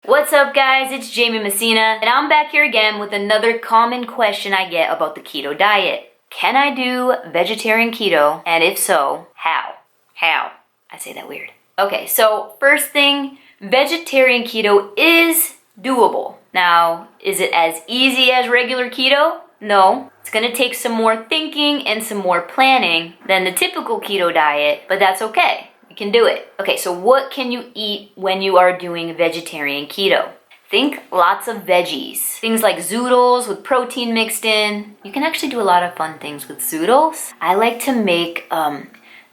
What's up guys, it's Jaime Messina, and I'm back here again with another common question I get about the keto diet. Can I do vegetarian keto? And if so, how? How? I say that weird. Okay, so first thing, vegetarian keto is doable. Now, is it as easy as regular keto? No. It's gonna take some more thinking and some more planning than the typical keto diet, but that's okay. You can do it. Okay, so what can you eat when you are doing vegetarian keto? Think lots of veggies. Things like zoodles with protein mixed in. You can actually do a lot of fun things with zoodles. I like to make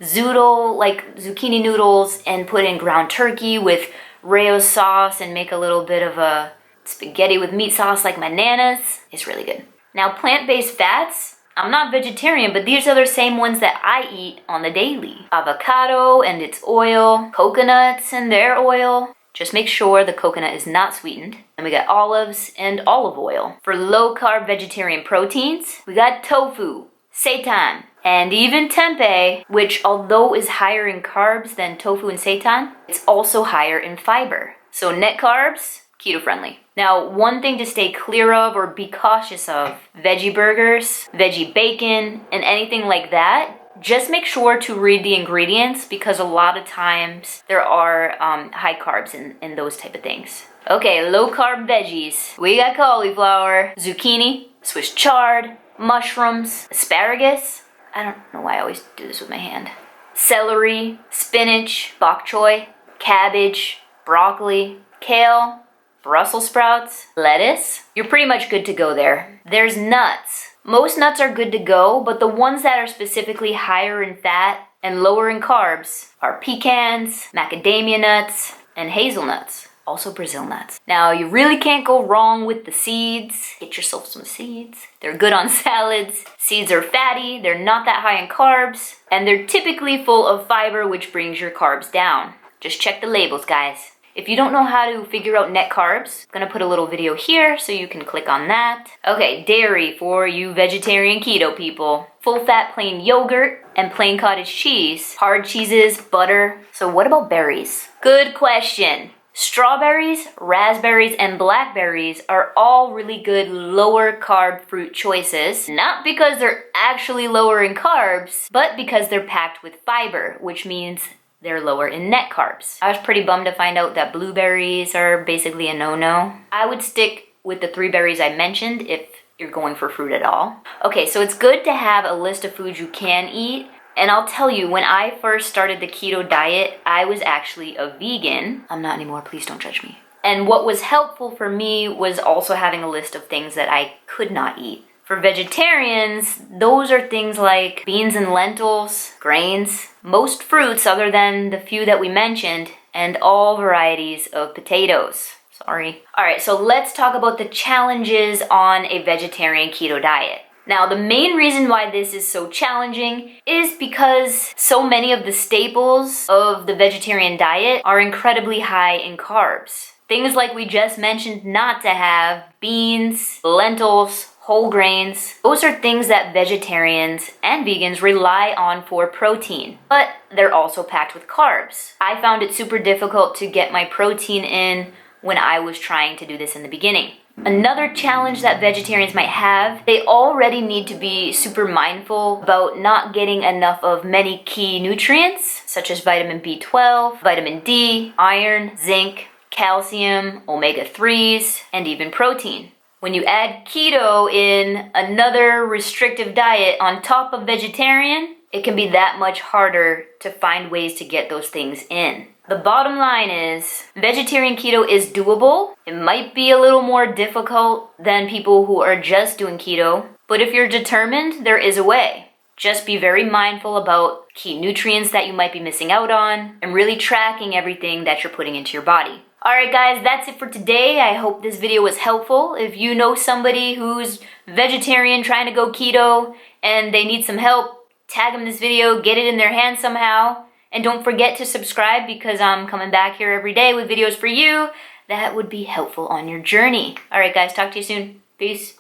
zoodle, like zucchini noodles, and put in ground turkey with Rayo sauce and make a little bit of a spaghetti with meat sauce like my nana's. It's really good. Now, plant-based fats, I'm not vegetarian, but these are the same ones that I eat on the daily. Avocado and its oil, coconuts and their oil. Just make sure the coconut is not sweetened. And we got olives and olive oil. For low-carb vegetarian proteins, we got tofu, seitan, and even tempeh, which although is higher in carbs than tofu and seitan, it's also higher in fiber. So net carbs, keto-friendly. Now, one thing to stay clear of or be cautious of, veggie burgers, veggie bacon, and anything like that, just make sure to read the ingredients because a lot of times there are high carbs in those type of things. Okay, low-carb veggies. We got cauliflower, zucchini, Swiss chard, mushrooms, asparagus. I don't know why I always do this with my hand. Celery, spinach, bok choy, cabbage, broccoli, kale, Brussels sprouts, lettuce. You're pretty much good to go there. There's nuts. Most nuts are good to go, but the ones that are specifically higher in fat and lower in carbs are pecans, macadamia nuts, and hazelnuts. Also Brazil nuts. Now, you really can't go wrong with the seeds. Get yourself some seeds. They're good on salads. Seeds are fatty, they're not that high in carbs, and they're typically full of fiber, which brings your carbs down. Just check the labels, guys. If you don't know how to figure out net carbs, I'm gonna put a little video here so you can click on that. Okay, dairy for you vegetarian keto people. Full fat plain yogurt and plain cottage cheese. Hard cheeses, butter. So what about berries? Good question. Strawberries, raspberries, and blackberries are all really good lower carb fruit choices. Not because they're actually lower in carbs, but because they're packed with fiber, which means they're lower in net carbs. I was pretty bummed to find out that blueberries are basically a no-no. I would stick with the 3 berries I mentioned if you're going for fruit at all. Okay, so it's good to have a list of foods you can eat. And I'll tell you, when I first started the keto diet, I was actually a vegan. I'm not anymore, please don't judge me. And what was helpful for me was also having a list of things that I could not eat. For vegetarians, those are things like beans and lentils, grains, most fruits other than the few that we mentioned, and all varieties of potatoes. Sorry. Alright, so let's talk about the challenges on a vegetarian keto diet. Now, the main reason why this is so challenging is because so many of the staples of the vegetarian diet are incredibly high in carbs. Things like we just mentioned not to have, beans, lentils, whole grains. Those are things that vegetarians and vegans rely on for protein, but they're also packed with carbs. I found it super difficult to get my protein in when I was trying to do this in the beginning. Another challenge that vegetarians might have, they already need to be super mindful about not getting enough of many key nutrients, such as vitamin B12, vitamin D, iron, zinc, calcium, omega-3s, and even protein. When you add keto in another restrictive diet on top of vegetarian, it can be that much harder to find ways to get those things in. The bottom line is, vegetarian keto is doable. It might be a little more difficult than people who are just doing keto, but if you're determined, there is a way. Just be very mindful about key nutrients that you might be missing out on, and really tracking everything that you're putting into your body. Alright guys, that's it for today. I hope this video was helpful. If you know somebody who's vegetarian trying to go keto and they need some help, tag them this video, get it in their hands somehow. And don't forget to subscribe because I'm coming back here every day with videos for you that would be helpful on your journey. Alright guys, talk to you soon. Peace.